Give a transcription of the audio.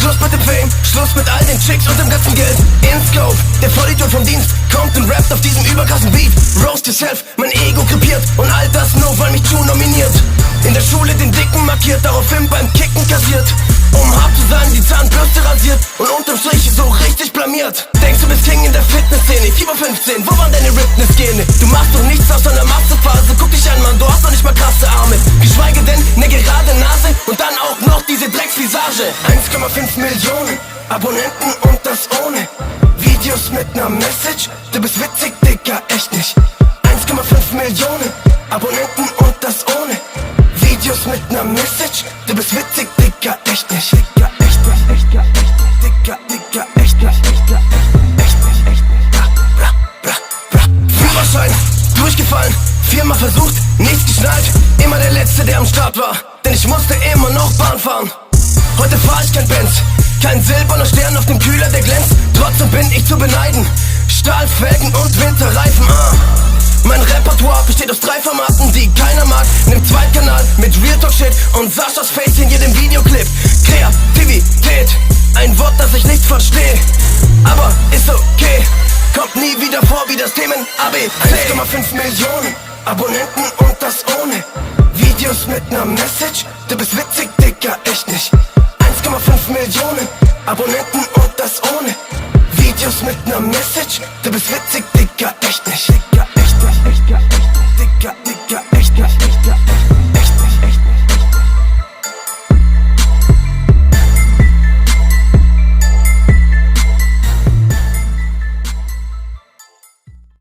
Schluss mit dem Fame, Schluss mit all den Chicks und dem ganzen Geld. In Scope, der Vollidiot vom Dienst kommt und rappt auf diesem überkrassen Beat. Roast yourself, mein Ego krepiert und all das nur, weil mich Ju nominiert. In der Schule den Dicken markiert, daraufhin beim Kicken kassiert. Um hart zu sein, die Zahnbürste rasiert und unterm Strich so richtig blamiert. Denkst du bist King in der Fitnessszene, Fieber 15, wo waren deine Ripness-Gene? Du machst doch nichts aus einer Massephase, guck dich an, Mann, du hast doch nicht mal krasse Arme. Geschweige denn ne gerade Nase und dann auch noch diese Drecksvisage. 1,5 Millionen Abonnenten und das ohne Videos mit ner Message. Du bist witzig, Digga, echt nicht. 1,5 Millionen Abonnenten und das ohne Videos mit ner Message. Du bist witzig, Digga, echt nicht. Digga, echt nicht, Digga, echt nicht. Digga, Digga, echt nicht. Digga, echt nicht, echt nicht. Bra, bra, bra, bra. Führerschein, durchgefallen, 4-mal versucht, nichts geschnallt. Immer der Letzte, der am Start war, denn ich musste immer noch Bahn fahren. Heute fahr ich kein Benz, kein silberner Stern auf dem Kühler, der glänzt. Trotzdem bin ich zu beneiden. Stahlfelgen und Winterreifen, Mein Repertoire besteht aus 3 Formaten, die keiner mag. Nimm Zweitkanal mit Real Talk Shit und Saschas Face in jedem Videoclip. Kreativität, ein Wort, das ich nicht verstehe, aber ist okay. Kommt nie wieder vor wie das Themen ABC. 1,5 Millionen Abonnenten und das ohne Videos mit ner Message. Du bist witzig.